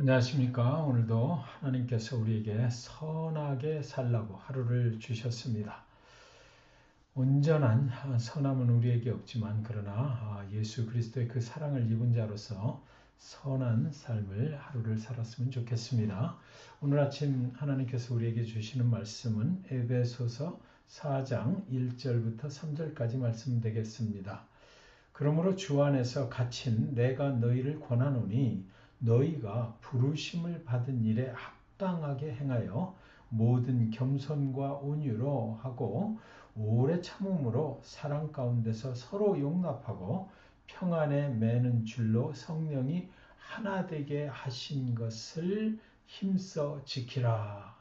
안녕하십니까. 오늘도 하나님께서 우리에게 선하게 살라고 하루를 주셨습니다. 온전한 선함은 우리에게 없지만 그러나 예수 그리스도의 그 사랑을 입은 자로서 선한 삶을 하루를 살았으면 좋겠습니다. 오늘 아침 하나님께서 우리에게 주시는 말씀은 에베소서 4장 1절부터 3절까지 말씀 되겠습니다. 그러므로 주 안에서 갇힌 내가 너희를 권하노니 너희가 부르심을 받은 일에 합당하게 행하여 모든 겸손과 온유로 하고 오래 참음으로 사랑 가운데서 서로 용납하고 평안에 매는 줄로 성령이 하나 되게 하신 것을 힘써 지키라.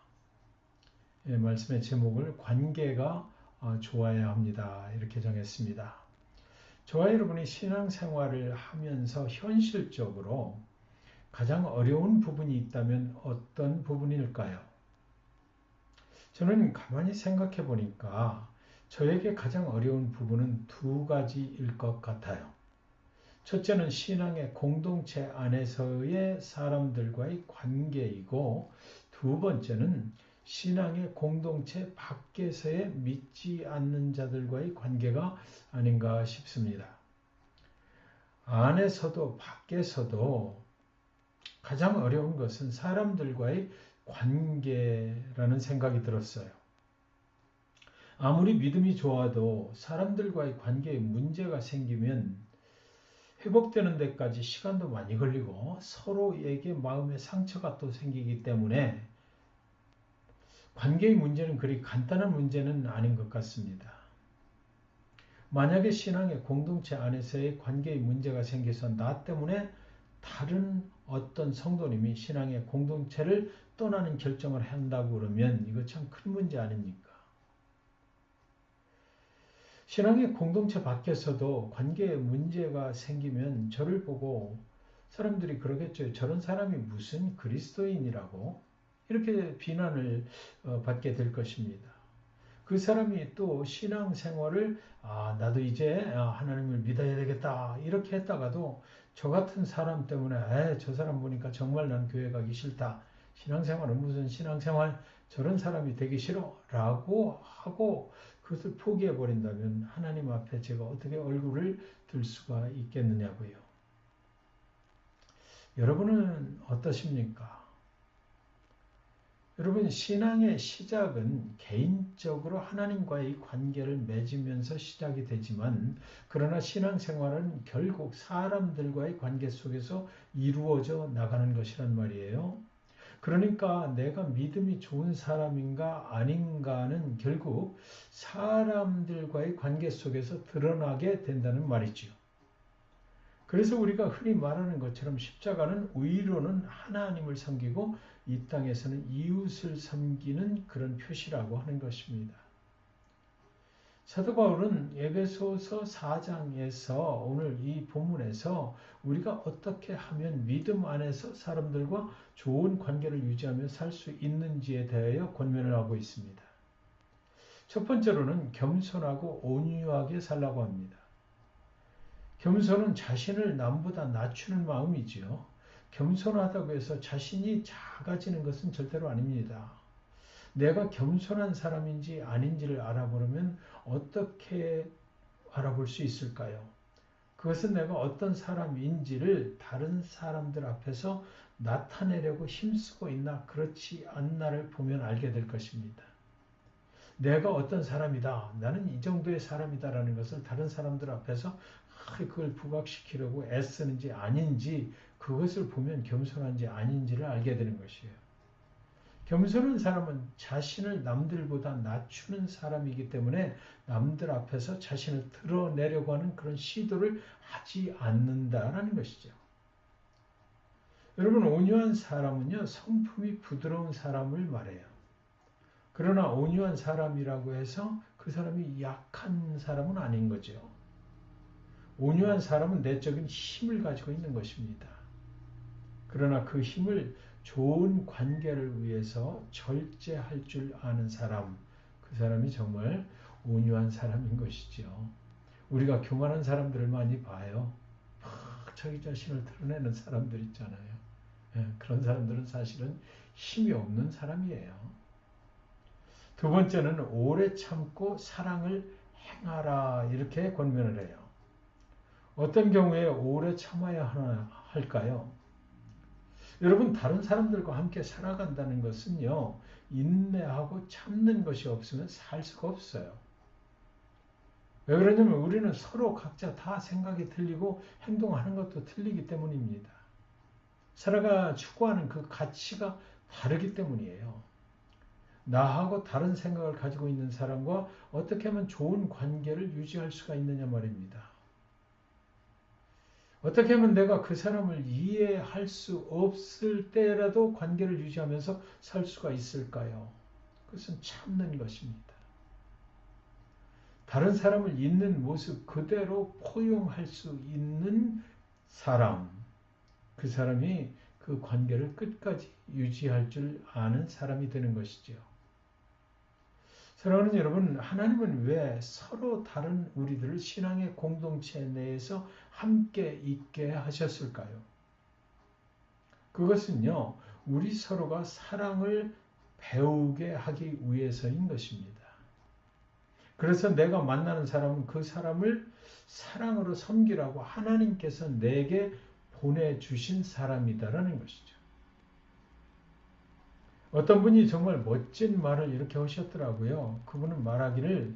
말씀의 제목을 관계가 좋아야 합니다. 이렇게 정했습니다. 저와 여러분이 신앙생활을 하면서 현실적으로 가장 어려운 부분이 있다면 어떤 부분일까요? 저는 가만히 생각해 보니까 저에게 가장 어려운 부분은 두 가지일 것 같아요. 첫째는 신앙의 공동체 안에서의 사람들과의 관계이고, 두 번째는 신앙의 공동체 밖에서의 믿지 않는 자들과의 관계가 아닌가 싶습니다. 안에서도 밖에서도 가장 어려운 것은 사람들과의 관계라는 생각이 들었어요. 아무리 믿음이 좋아도 사람들과의 관계에 문제가 생기면 회복되는 데까지 시간도 많이 걸리고 서로에게 마음의 상처가 또 생기기 때문에 관계의 문제는 그리 간단한 문제는 아닌 것 같습니다. 만약에 신앙의 공동체 안에서의 관계의 문제가 생겨서 나 때문에 다른 어떤 성도님이 신앙의 공동체를 떠나는 결정을 한다고 그러면 이거 참 큰 문제 아닙니까? 신앙의 공동체 밖에서도 관계에 문제가 생기면 저를 보고 사람들이 그러겠죠. 저런 사람이 무슨 그리스도인이라고 이렇게 비난을 받게 될 것입니다. 그 사람이 또 신앙생활을 나도 이제 하나님을 믿어야 되겠다 이렇게 했다가도 저 같은 사람 때문에 저 사람 보니까 정말 난 교회 가기 싫다. 신앙생활은 무슨 신앙생활 저런 사람이 되기 싫어 라고 하고 그것을 포기해 버린다면 하나님 앞에 제가 어떻게 얼굴을 들 수가 있겠느냐고요. 여러분은 어떠십니까? 여러분, 신앙의 시작은 개인적으로 하나님과의 관계를 맺으면서 시작이 되지만, 그러나 신앙생활은 결국 사람들과의 관계 속에서 이루어져 나가는 것이란 말이에요. 그러니까 내가 믿음이 좋은 사람인가 아닌가는 결국 사람들과의 관계 속에서 드러나게 된다는 말이지요. 그래서 우리가 흔히 말하는 것처럼 십자가는 의로는 하나님을 섬기고 이 땅에서는 이웃을 섬기는 그런 표시라고 하는 것입니다. 사도 바울은 에베소서 4장에서 오늘 이 본문에서 우리가 어떻게 하면 믿음 안에서 사람들과 좋은 관계를 유지하며 살 수 있는지에 대하여 권면을 하고 있습니다. 첫 번째로는 겸손하고 온유하게 살라고 합니다. 겸손은 자신을 남보다 낮추는 마음이지요. 겸손하다고 해서 자신이 작아지는 것은 절대로 아닙니다. 내가 겸손한 사람인지 아닌지를 알아보려면 어떻게 알아볼 수 있을까요? 그것은 내가 어떤 사람인지를 다른 사람들 앞에서 나타내려고 힘쓰고 있나 그렇지 않나를 보면 알게 될 것입니다. 내가 어떤 사람이다. 나는 이 정도의 사람이다라는 것을 다른 사람들 앞에서 그걸 부각시키려고 애쓰는지 아닌지 그것을 보면 겸손한지 아닌지를 알게 되는 것이에요. 겸손한 사람은 자신을 남들보다 낮추는 사람이기 때문에 남들 앞에서 자신을 드러내려고 하는 그런 시도를 하지 않는다라는 것이죠. 여러분, 온유한 사람은요, 성품이 부드러운 사람을 말해요. 그러나 온유한 사람이라고 해서 그 사람이 약한 사람은 아닌 거죠. 온유한 사람은 내적인 힘을 가지고 있는 것입니다. 그러나 그 힘을 좋은 관계를 위해서 절제할 줄 아는 사람, 그 사람이 정말 온유한 사람인 것이죠. 우리가 교만한 사람들을 많이 봐요. 자기 자신을 드러내는 사람들 있잖아요. 그런 사람들은 사실은 힘이 없는 사람이에요. 두 번째는 오래 참고 사랑을 행하라 이렇게 권면을 해요. 어떤 경우에 오래 참아야 할까요? 여러분 다른 사람들과 함께 살아간다는 것은요. 인내하고 참는 것이 없으면 살 수가 없어요. 왜 그러냐면 우리는 서로 각자 다 생각이 틀리고 행동하는 것도 틀리기 때문입니다. 서로가 추구하는 그 가치가 다르기 때문이에요. 나하고 다른 생각을 가지고 있는 사람과 어떻게 하면 좋은 관계를 유지할 수가 있느냐 말입니다. 어떻게 하면 내가 그 사람을 이해할 수 없을 때라도 관계를 유지하면서 살 수가 있을까요? 그것은 참는 것입니다. 다른 사람을 있는 모습 그대로 포용할 수 있는 사람, 그 사람이 그 관계를 끝까지 유지할 줄 아는 사람이 되는 것이죠. 사랑하는 여러분, 하나님은 왜 서로 다른 우리들을 신앙의 공동체 내에서 함께 있게 하셨을까요? 그것은요, 우리 서로가 사랑을 배우게 하기 위해서인 것입니다. 그래서 내가 만나는 사람은 그 사람을 사랑으로 섬기라고 하나님께서 내게 보내주신 사람이다라는 것이죠. 어떤 분이 정말 멋진 말을 이렇게 하셨더라고요. 그분은 말하기를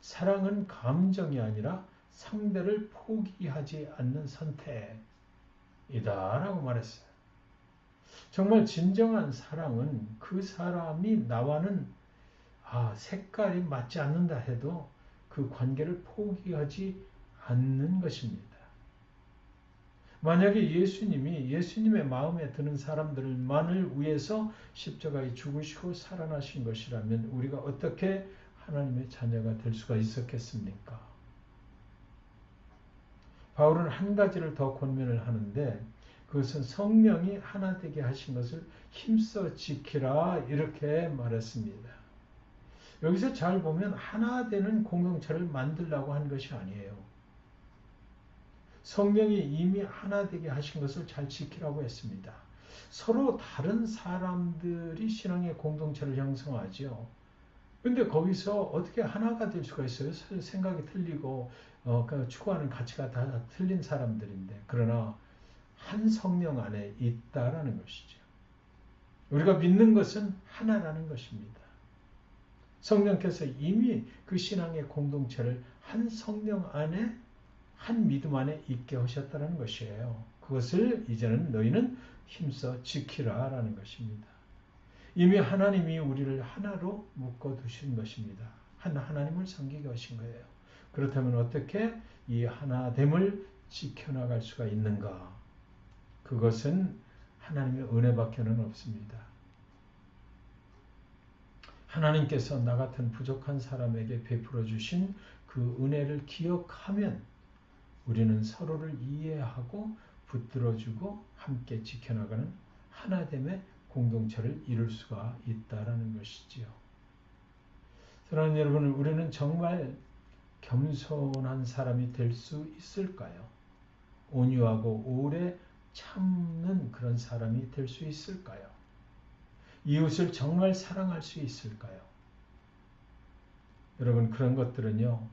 사랑은 감정이 아니라 상대를 포기하지 않는 선택이다라고 말했어요. 정말 진정한 사랑은 그 사람이 나와는 색깔이 맞지 않는다 해도 그 관계를 포기하지 않는 것입니다. 만약에 예수님의 마음에 드는 사람들만을 위해서 십자가에 죽으시고 살아나신 것이라면 우리가 어떻게 하나님의 자녀가 될 수가 있었겠습니까? 바울은 한 가지를 더 권면을 하는데 그것은 성령이 하나 되게 하신 것을 힘써 지키라 이렇게 말했습니다. 여기서 잘 보면 하나 되는 공동체를 만들려고 한 것이 아니에요. 성령이 이미 하나 되게 하신 것을 잘 지키라고 했습니다. 서로 다른 사람들이 신앙의 공동체를 형성하죠. 근데 거기서 어떻게 하나가 될 수가 있어요? 생각이 틀리고 추구하는 가치가 다 틀린 사람들인데 그러나 한 성령 안에 있다라는 것이죠. 우리가 믿는 것은 하나라는 것입니다. 성령께서 이미 그 신앙의 공동체를 한 성령 안에 한 믿음 안에 있게 하셨다는 것이에요. 그것을 이제는 너희는 힘써 지키라라는 것입니다. 이미 하나님이 우리를 하나로 묶어 두신 것입니다. 하나님을 섬기게 하신 거예요. 그렇다면 어떻게 이 하나됨을 지켜나갈 수가 있는가? 그것은 하나님의 은혜밖에는 없습니다. 하나님께서 나 같은 부족한 사람에게 베풀어 주신 그 은혜를 기억하면 우리는 서로를 이해하고 붙들어주고 함께 지켜나가는 하나됨의 공동체를 이룰 수가 있다라는 것이지요. 사랑하는 여러분, 우리는 정말 겸손한 사람이 될 수 있을까요? 온유하고 오래 참는 그런 사람이 될 수 있을까요? 이웃을 정말 사랑할 수 있을까요? 여러분, 그런 것들은요,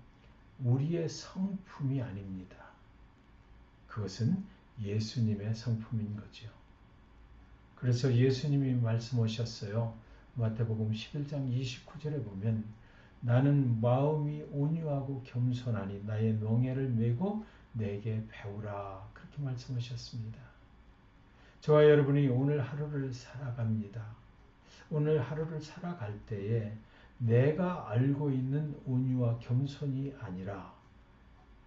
우리의 성품이 아닙니다. 그것은 예수님의 성품인 거죠. 그래서 예수님이 말씀하셨어요. 마태복음 11장 29절에 보면 나는 마음이 온유하고 겸손하니 나의 멍에를 메고 내게 배우라. 그렇게 말씀하셨습니다. 저와 여러분이 오늘 하루를 살아갑니다. 오늘 하루를 살아갈 때에 내가 알고 있는 온유와 겸손이 아니라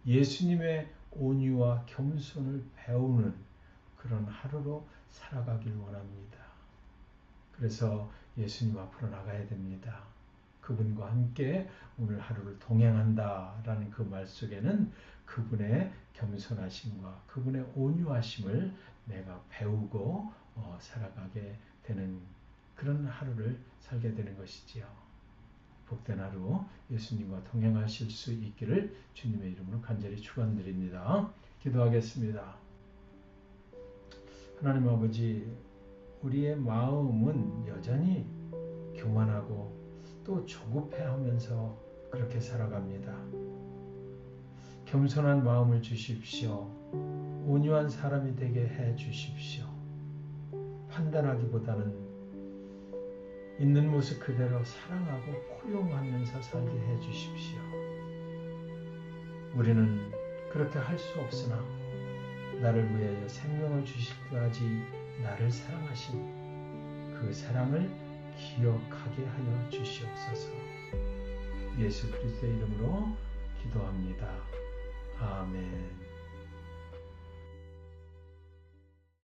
예수님의 온유와 겸손을 배우는 그런 하루로 살아가길 원합니다. 그래서 예수님 앞으로 나가야 됩니다. 그분과 함께 오늘 하루를 동행한다라는 그 말 속에는 그분의 겸손하심과 그분의 온유하심을 내가 배우고 살아가게 되는 그런 하루를 살게 되는 것이지요. 복된 하루 예수님과 동행하실 수 있기를 주님의 이름으로 간절히 축원드립니다. 기도하겠습니다. 하나님 아버지, 우리의 마음은 여전히 교만하고 또 조급해하면서 그렇게 살아갑니다. 겸손한 마음을 주십시오. 온유한 사람이 되게 해 주십시오. 판단하기보다는 있는 모습 그대로 사랑하고 포용하면서 살게 해 주십시오. 우리는 그렇게 할 수 없으나 나를 위하여 생명을 주실까지 나를 사랑하신 그 사랑을 기억하게 하여 주시옵소서. 예수 그리스도의 이름으로 기도합니다. 아멘.